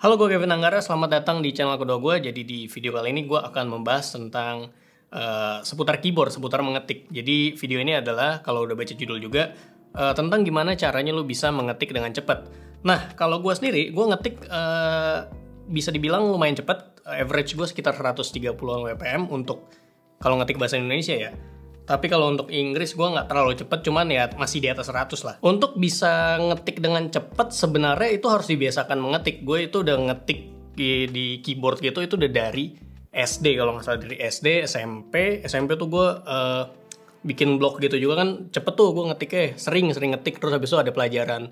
Halo, gue Kevin Anggara, selamat datang di channel kedua gue. Jadi di video kali ini gue akan membahas tentang seputar keyboard, seputar mengetik. Jadi video ini adalah, kalau udah baca judul juga, tentang gimana caranya lu bisa mengetik dengan cepat. Nah, kalau gue sendiri, gue ngetik bisa dibilang lumayan cepat. Average gue sekitar 130-an WPM untuk kalau ngetik bahasa Indonesia ya. Tapi kalau untuk Inggris gue nggak terlalu cepet, cuman ya masih di atas 100 lah. Untuk bisa ngetik dengan cepet sebenarnya itu harus dibiasakan mengetik. Gue itu udah ngetik di keyboard gitu itu udah dari SD, kalau nggak salah dari SD, SMP tuh gue bikin blog gitu juga kan cepet tuh gue ngetiknya, sering ngetik. Terus habis itu ada pelajaran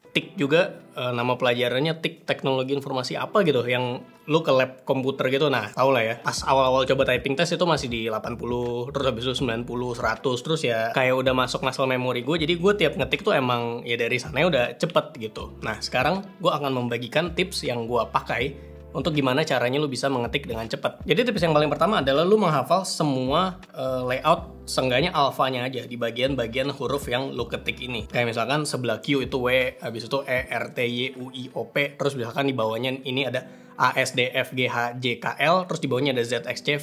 TIK juga, nama pelajarannya TIK, teknologi informasi apa gitu, yang lu ke lab komputer gitu. Nah, tau lah ya, pas awal-awal coba typing test itu masih di 80, terus habis itu 90, 100, terus ya kayak udah masuk muscle memory gue, jadi gue tiap ngetik tuh emang ya dari sana udah cepet gitu. Nah, sekarang gue akan membagikan tips yang gue pakai untuk gimana caranya lu bisa mengetik dengan cepat. Jadi tips yang paling pertama adalah lu menghafal semua layout, seenggaknya alfanya aja di bagian-bagian huruf yang lu ketik ini. Kayak misalkan sebelah Q itu W, habis itu E, R, T, Y, U, I, O, P, terus misalkan di bawahnya ini ada A, S, D, F, G, H, J, K, L, terus di bawahnya ada Z, X, Y,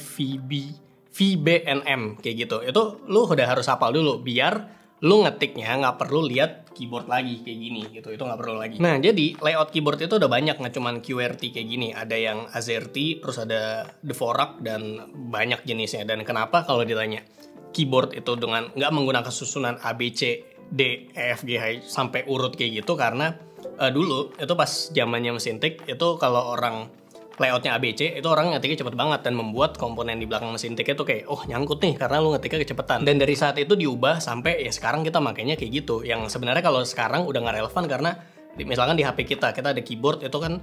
V, B, N, M, kayak gitu. Itu lu udah harus hafal dulu, biar lu ngetiknya nggak perlu lihat keyboard lagi kayak gini gitu, itu nggak perlu lagi. Nah, jadi layout keyboard itu udah banyak, nggak cuman QWERTY kayak gini, ada yang AZERTY, terus ada Dvorak, dan banyak jenisnya. Dan kenapa kalau ditanya keyboard itu dengan nggak menggunakan susunan A, B, C, D, E, F, G, H sampai urut kayak gitu, karena dulu itu pas zamannya mesin tik itu kalau orang layoutnya ABC, itu orang ngetiknya cepet banget dan membuat komponen di belakang mesin tiknya tuh kayak, oh nyangkut nih karena lu ngetiknya kecepatan. Dan dari saat itu diubah sampai ya sekarang kita makainya kayak gitu. Yang sebenarnya kalau sekarang udah nggak relevan, karena misalkan di HP kita ada keyboard, itu kan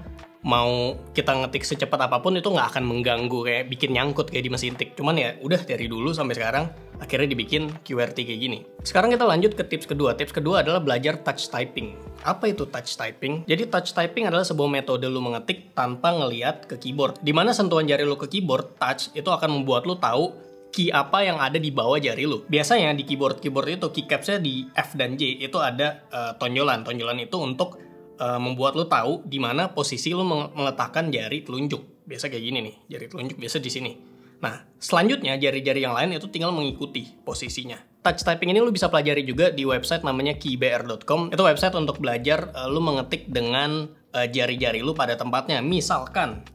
mau kita ngetik secepat apapun itu nggak akan mengganggu kayak bikin nyangkut kayak di mesin tik. Cuman ya udah dari dulu sampai sekarang akhirnya dibikin QWERTY kayak gini. Sekarang kita lanjut ke tips kedua. Tips kedua adalah belajar touch typing. Apa itu touch typing? Jadi touch typing adalah sebuah metode lu mengetik tanpa ngeliat ke keyboard. Dimana sentuhan jari lu ke keyboard, touch, itu akan membuat lu tahu key apa yang ada di bawah jari lu. Biasanya di keyboard itu keycapsnya di F dan J itu ada tonjolan. Tonjolan itu untuk membuat lu tahu di mana posisi lu meletakkan jari telunjuk. Biasa kayak gini nih, jari telunjuk biasa di sini. Nah, selanjutnya jari-jari yang lain itu tinggal mengikuti posisinya. Touch typing ini lu bisa pelajari juga di website namanya keybr.com. Itu website untuk belajar lu mengetik dengan jari-jari lu pada tempatnya. Misalkan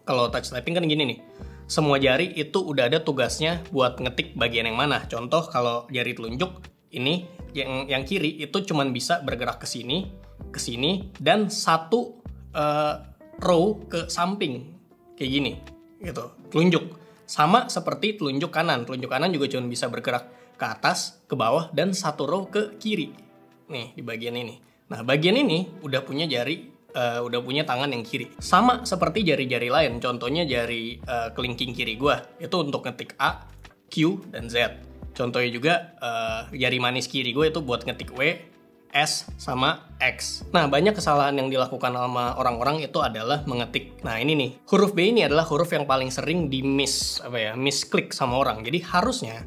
kalau touch typing kan gini nih, semua jari itu udah ada tugasnya buat ngetik bagian yang mana. Contoh kalau jari telunjuk ini yang kiri itu cuman bisa bergerak ke sini dan satu row ke samping kayak gini gitu, telunjuk. Sama seperti telunjuk kanan juga cuma bisa bergerak ke atas, ke bawah, dan satu row ke kiri nih di bagian ini. Nah, bagian ini udah punya jari, udah punya tangan yang kiri. Sama seperti jari-jari lain, contohnya jari kelingking kiri gua itu untuk ngetik A, Q, dan Z. Contohnya juga jari manis kiri gue itu buat ngetik W, S, sama X. Nah, banyak kesalahan yang dilakukan sama orang-orang itu adalah mengetik. Nah, ini nih, huruf B ini adalah huruf yang paling sering misklik sama orang. Jadi harusnya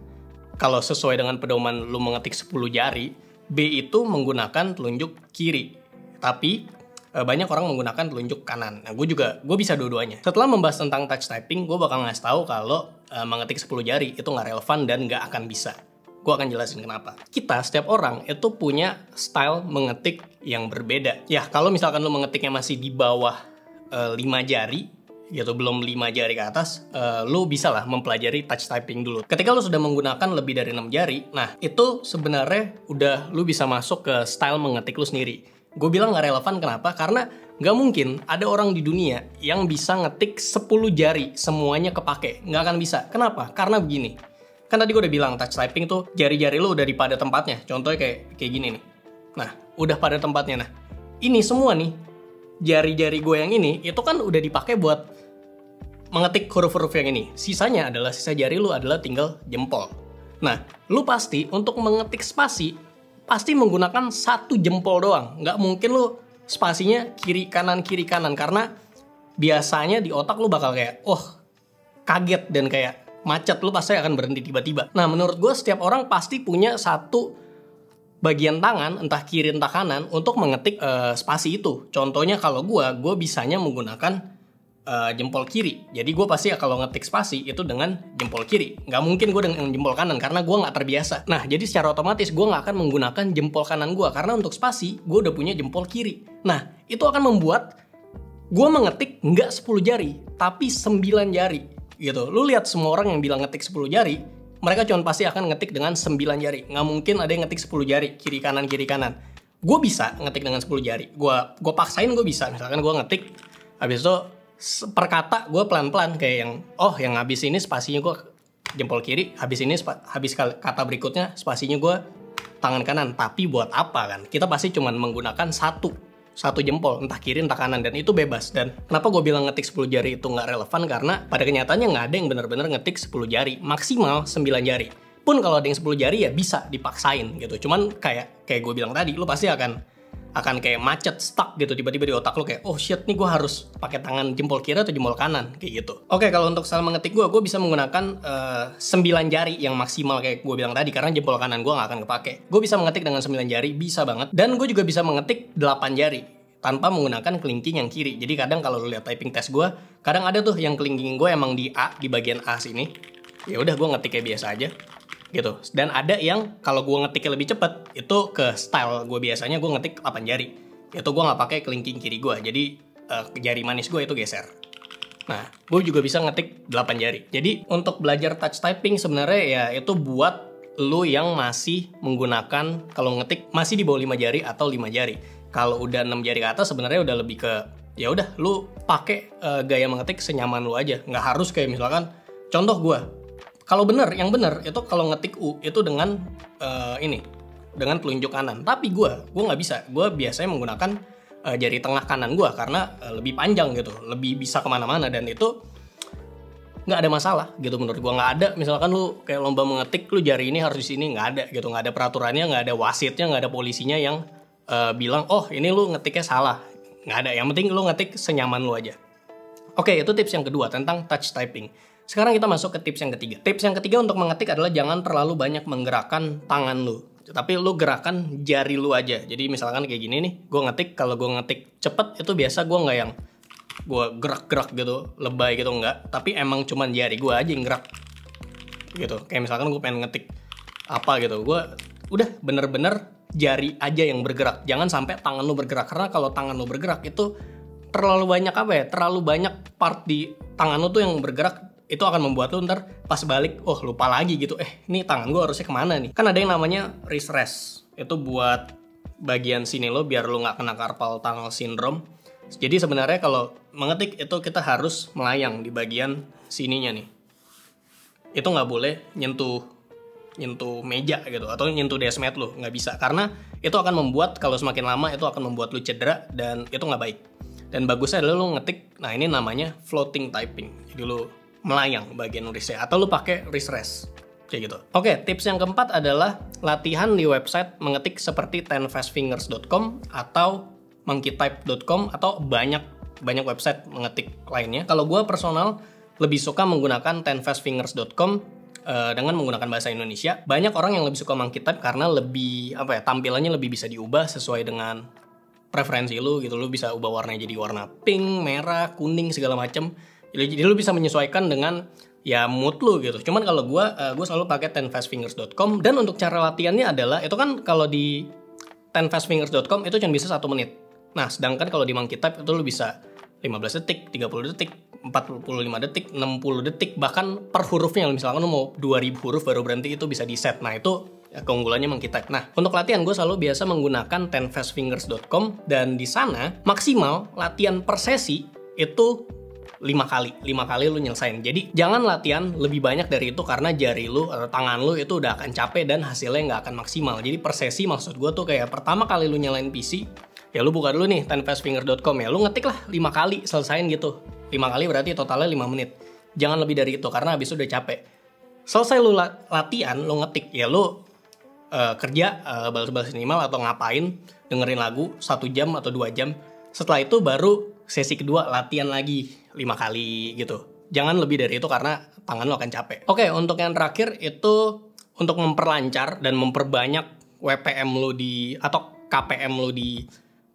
kalau sesuai dengan pedoman lu mengetik 10 jari, B itu menggunakan telunjuk kiri. Tapi banyak orang menggunakan telunjuk kanan. Nah, gue bisa dua-duanya. Setelah membahas tentang touch typing, gue bakal ngasih tahu kalau mengetik 10 jari itu nggak relevan dan nggak akan bisa. Gue akan jelasin kenapa. Kita, setiap orang, itu punya style mengetik yang berbeda. Ya, kalau misalkan lu mengetiknya masih di bawah 5 jari, gitu, belum 5 jari ke atas, lu bisa lah mempelajari touch typing dulu. Ketika lu sudah menggunakan lebih dari 6 jari, nah, itu sebenarnya udah lu bisa masuk ke style mengetik lu sendiri. Gue bilang nggak relevan, kenapa? Karena nggak mungkin ada orang di dunia yang bisa ngetik 10 jari, semuanya kepake. Nggak akan bisa. Kenapa? Karena begini. Kan tadi gue udah bilang touch typing tuh jari-jari lu udah di pada tempatnya. Contohnya kayak gini nih. Nah, udah pada tempatnya. Nah, ini semua nih jari-jari gue yang ini itu kan udah dipakai buat mengetik huruf-huruf yang ini. Sisanya adalah sisa jari lu adalah tinggal jempol. Nah, lu pasti untuk mengetik spasi pasti menggunakan satu jempol doang. Nggak mungkin lu spasinya kiri kanan karena biasanya di otak lu bakal kayak kaget dan kayak macet, lu pasti akan berhenti tiba-tiba. Nah, menurut gue setiap orang pasti punya satu bagian tangan, entah kiri entah kanan, untuk mengetik spasi itu. Contohnya kalau gue bisanya menggunakan jempol kiri. Jadi gue pasti kalau ngetik spasi itu dengan jempol kiri. Nggak mungkin gue dengan jempol kanan karena gue nggak terbiasa. Nah, jadi secara otomatis gue nggak akan menggunakan jempol kanan gue karena untuk spasi gue udah punya jempol kiri. Nah, itu akan membuat gue mengetik nggak 10 jari, tapi 9 jari gitu. Lu lihat semua orang yang bilang ngetik 10 jari, mereka cuma pasti akan ngetik dengan 9 jari. Nggak mungkin ada yang ngetik 10 jari, kiri kanan. Gue bisa ngetik dengan 10 jari. Gue paksain gue bisa. Misalkan gue ngetik, habis itu per kata gue pelan-pelan kayak yang habis ini spasinya gue jempol kiri, habis kata berikutnya spasinya gue tangan kanan. Tapi buat apa kan? Kita pasti cuma menggunakan satu jempol, entah kiri entah kanan, dan itu bebas. Dan kenapa gue bilang ngetik 10 jari itu nggak relevan, karena pada kenyataannya nggak ada yang benar-benar ngetik 10 jari, maksimal 9 jari. Pun kalau ada yang 10 jari ya bisa dipaksain gitu. Cuman kayak gue bilang tadi, lu pasti akan kayak macet, stuck gitu tiba-tiba di otak lu kayak, oh shit nih gue harus pakai tangan jempol kiri atau jempol kanan kayak gitu. Oke, kalau untuk style mengetik gue bisa menggunakan 9 jari yang maksimal kayak gue bilang tadi, karena jempol kanan gue nggak akan kepake. Gue bisa mengetik dengan 9 jari, bisa banget. Dan gue juga bisa mengetik 8 jari tanpa menggunakan kelingking yang kiri. Jadi kadang kalau lu lihat typing test gue, kadang ada tuh yang kelingking gue emang di A, di bagian A sini. Ya udah gue ngetik kayak biasa aja gitu. Dan ada yang kalau gue ngetiknya lebih cepet, itu ke style gue biasanya gue ngetik 8 jari. Itu gue nggak pakai kelingking kiri gue. Jadi jari manis gue itu geser. Nah, gue juga bisa ngetik 8 jari. Jadi untuk belajar touch typing sebenarnya ya itu buat lu yang masih menggunakan, kalau ngetik masih di bawah 5 jari atau 5 jari. Kalau udah 6 jari ke atas sebenarnya udah lebih ke ya udah lu pakai gaya mengetik senyaman lu aja. Nggak harus kayak misalkan contoh gue. Kalau yang bener itu kalau ngetik U itu dengan dengan telunjuk kanan. Tapi gue nggak bisa. Gue biasanya menggunakan jari tengah kanan gue karena lebih panjang gitu, lebih bisa kemana-mana, dan itu nggak ada masalah gitu menurut gue. Nggak ada misalkan lu kayak lomba mengetik lu jari ini harus di sini, nggak ada gitu, nggak ada peraturannya, nggak ada wasitnya, nggak ada polisinya yang bilang oh ini lu ngetiknya salah. Nggak ada. Yang penting lu ngetik senyaman lu aja. Oke, itu tips yang kedua tentang touch typing. Sekarang kita masuk ke tips yang ketiga. Tips yang ketiga untuk mengetik adalah jangan terlalu banyak menggerakkan tangan lu, tapi lu gerakan jari lu aja. Jadi misalkan kayak gini nih, gue ngetik, kalau gue ngetik cepet itu biasa gue nggak yang gue gerak-gerak gitu, lebay gitu, nggak. Tapi emang cuman jari gue aja yang gerak gitu. Kayak misalkan gue pengen ngetik apa gitu, gue udah bener-bener jari aja yang bergerak. Jangan sampai tangan lu bergerak, karena kalau tangan lu bergerak itu terlalu banyak terlalu banyak part di tangan lu tuh yang bergerak. Itu akan membuat lu ntar pas balik, oh lupa lagi gitu, ini tangan gue harusnya kemana nih. Kan ada yang namanya wrist rest, itu buat bagian sini lo biar lu nggak kena carpal tunnel syndrome. Jadi sebenarnya kalau mengetik itu kita harus melayang di bagian sininya nih. Itu nggak boleh nyentuh meja gitu atau nyentuh deskmat lu, nggak bisa, karena itu akan membuat kalau semakin lama itu akan membuat lu cedera dan itu nggak baik. Dan bagusnya adalah lu ngetik, nah ini namanya floating typing, jadi lu melayang bagian wristnya atau lu pakai wrist rest kayak gitu. Oke, tips yang keempat adalah latihan di website mengetik seperti 10fastfingers.com atau monkeytype.com atau banyak website mengetik lainnya. Kalau gue personal lebih suka menggunakan 10fastfingers.com dengan menggunakan bahasa Indonesia. Banyak orang yang lebih suka monkeytype karena lebih tampilannya lebih bisa diubah sesuai dengan preferensi lu gitu. Lu bisa ubah warnanya jadi warna pink, merah, kuning segala macam. Jadi lu bisa menyesuaikan dengan ya mood lu gitu. Cuman kalau gue selalu pakai 10fastfingers.com, dan untuk cara latihannya adalah itu kan kalau di 10fastfingers.com itu cuma bisa 1 menit. Nah, sedangkan kalau di monkeytype itu lu bisa 15 detik, 30 detik, 45 detik, 60 detik, bahkan per hurufnya. Misalkan lu mau 2000 huruf baru berhenti, itu bisa di set. Nah, itu ya keunggulannya monkeytype. Nah, untuk latihan gue selalu biasa menggunakan 10fastfingers.com, dan di sana maksimal latihan per sesi itu 5 kali lu nyelesain. Jadi jangan latihan lebih banyak dari itu, karena jari lu atau tangan lu itu udah akan capek dan hasilnya nggak akan maksimal. Jadi per sesi maksud gue tuh kayak pertama kali lu nyalain PC, ya lu buka dulu nih 10fastfingers.com, ya lu ngetik lah 5 kali, selesain gitu. 5 kali berarti totalnya 5 menit. Jangan lebih dari itu karena habis itu udah capek. Selesai lu latihan, lu ngetik, ya lu kerja balas-balas email atau ngapain, dengerin lagu 1 jam atau 2 jam. Setelah itu baru sesi kedua latihan lagi 5 kali gitu. Jangan lebih dari itu karena tangan lo akan capek. Oke, untuk yang terakhir itu untuk memperlancar dan memperbanyak WPM lo di atau KPM lo di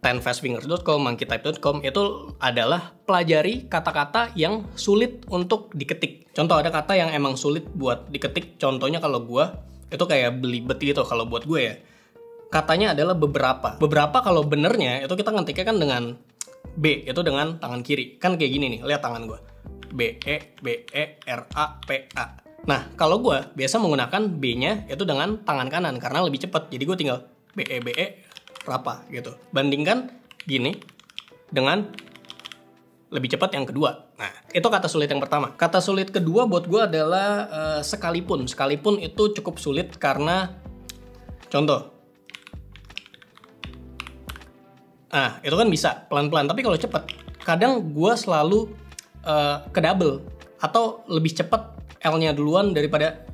10fastfingers.com, monkeytype.com itu adalah pelajari kata-kata yang sulit untuk diketik. Contoh ada kata yang emang sulit buat diketik. Contohnya kalau gue itu kayak belibet gitu kalau buat gue ya. Katanya adalah beberapa. Beberapa kalau benernya itu kita ngetiknya kan dengan B, itu dengan tangan kiri. Kan kayak gini nih, lihat tangan gue. B-E-R-A-P-A. Nah, kalau gue biasa menggunakan B-nya itu dengan tangan kanan karena lebih cepat. Jadi gue tinggal B-E-B-E rapa gitu. Bandingkan gini dengan lebih cepat yang kedua. Nah, itu kata sulit yang pertama. Kata sulit kedua buat gue adalah sekalipun. Sekalipun itu cukup sulit karena contoh. Nah, itu kan bisa pelan-pelan. Tapi kalau cepat, kadang gue selalu ke double. Atau lebih cepat L-nya duluan daripada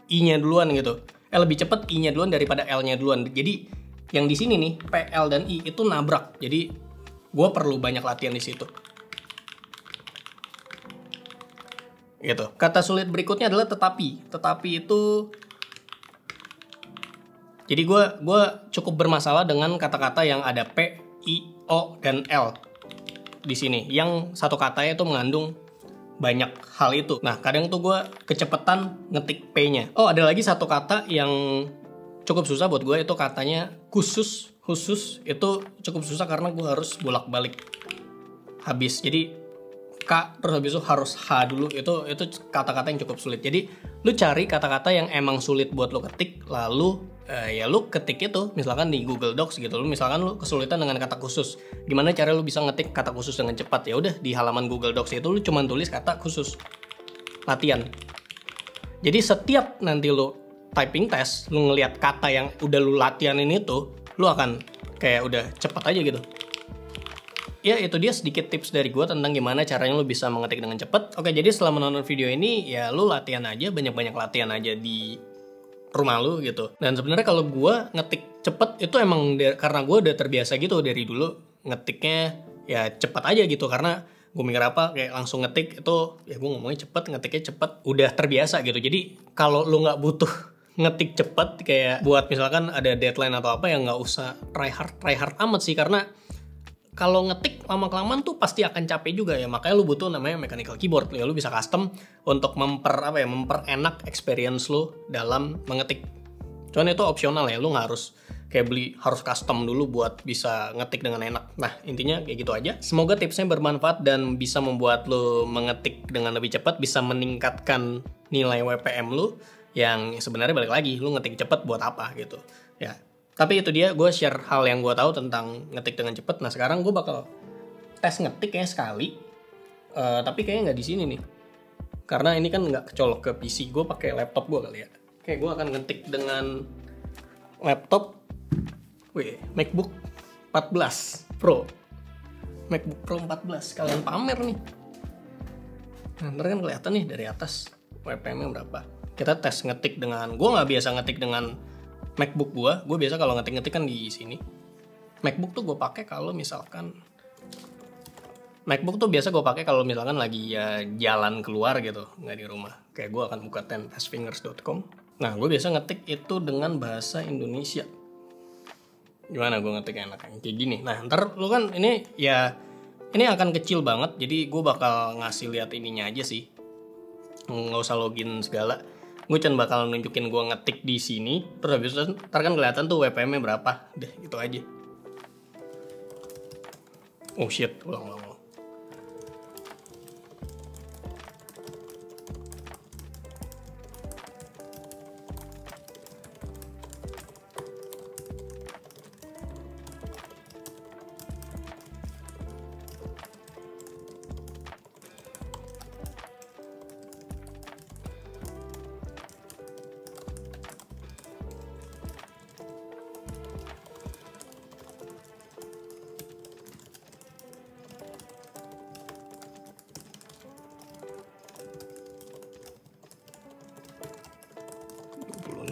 I-nya duluan gitu. Lebih cepat I-nya duluan daripada L-nya duluan. Jadi yang di sini nih, P, L, dan I itu nabrak. Jadi gue perlu banyak latihan di situ. Gitu. Kata sulit berikutnya adalah tetapi. Tetapi itu jadi gue cukup bermasalah dengan kata-kata yang ada P, I, O, dan L di sini. Yang satu katanya itu mengandung banyak hal itu. Nah, kadang tuh gue kecepatan ngetik P-nya. Oh, ada lagi satu kata yang cukup susah buat gue, itu katanya khusus itu cukup susah karena gue harus bolak-balik habis. Jadi K terus habis itu harus H dulu, itu kata-kata yang cukup sulit. Jadi lu cari kata-kata yang emang sulit buat lu ketik, lalu ya lu ketik itu misalkan di Google Docs gitu. Lu misalkan lu kesulitan dengan kata khusus, gimana cara lu bisa ngetik kata khusus dengan cepat? Ya udah, di halaman Google Docs itu lu cuma tulis kata khusus, latihan. Jadi setiap nanti lu typing test, lu ngelihat kata yang udah lu latihanin itu, lu akan kayak udah cepet aja gitu. Ya, itu dia sedikit tips dari gue tentang gimana caranya lu bisa mengetik dengan cepet. Oke, jadi setelah menonton video ini, ya lu latihan aja, banyak-banyak latihan aja di rumah lu gitu. Dan sebenarnya kalau gue ngetik cepet, itu emang karena gue udah terbiasa gitu dari dulu. Ngetiknya ya cepet aja gitu, karena gue mikir apa, kayak langsung ngetik itu, ya gue ngomongnya cepet, ngetiknya cepet, udah terbiasa gitu. Jadi kalau lu nggak butuh ngetik cepet kayak buat misalkan ada deadline atau apa, ya nggak usah try hard amat sih, karena kalau ngetik lama-kelamaan tuh pasti akan capek juga ya. Makanya lu butuh namanya mechanical keyboard. Ya lu bisa custom untuk memperenak experience lu dalam mengetik. Cuman itu opsional ya, lu nggak harus kayak harus custom dulu buat bisa ngetik dengan enak. Nah, intinya kayak gitu aja. Semoga tipsnya bermanfaat dan bisa membuat lu mengetik dengan lebih cepat, bisa meningkatkan nilai WPM lu. Yang sebenarnya balik lagi, lu ngetik cepet buat apa gitu ya. Tapi itu dia, gue share hal yang gue tahu tentang ngetik dengan cepet. Nah, sekarang gue bakal tes ngetik kayaknya sekali, tapi kayaknya nggak di sini nih, karena ini kan nggak kecolok ke PC. Gue pakai laptop gue kali ya. Kayak gue akan ngetik dengan laptop MacBook 14 Pro. MacBook Pro 14, kalian pamer nih. Nah, ntar kan kelihatan nih dari atas WPM-nya berapa. Kita tes ngetik dengan, gue nggak biasa ngetik dengan MacBook gue biasa kalau ngetik kan di sini. MacBook tuh gue pakai kalau misalkan lagi ya jalan keluar gitu, nggak di rumah. Kayak gue akan buka 10fastfingers.com. Nah, gue biasa ngetik itu dengan bahasa Indonesia. Gimana gue ngetik enaknya kayak gini. Nah, ntar lu kan ini akan kecil banget, jadi gue bakal ngasih lihat ininya aja sih, nggak usah login segala. Gue cuma bakal nunjukin gue ngetik di sini, terus habis itu ntar kan kelihatan tuh WPM-nya berapa. Deh, gitu aja. Oh shit, ulang.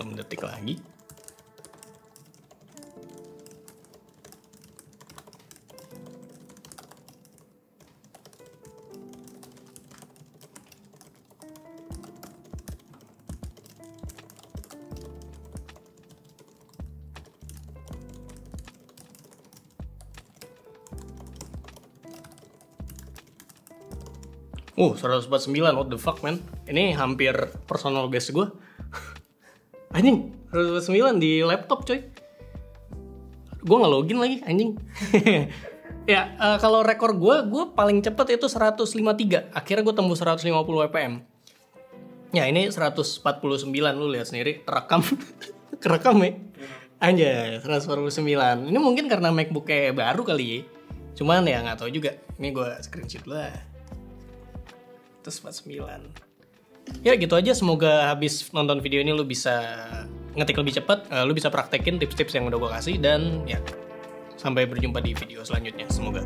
Detik lagi. 149, what the fuck man. Ini hampir personal best gue. Anjing, 149 di laptop coy. Gue nggak login lagi anjing. Ya, kalau rekor gue paling cepet itu 153. Akhirnya gue tembus 150 fps. Ya ini 149, lu lihat sendiri, kerekam ya. Anjay, 149. Ini mungkin karena MacBook-nya baru kali ya. Cuman ya nggak tahu juga. Ini gue screenshot lah. 149. Ya gitu aja, semoga habis nonton video ini lu bisa ngetik lebih cepat, lu bisa praktekin tips-tips yang udah gue kasih, dan ya sampai berjumpa di video selanjutnya, semoga.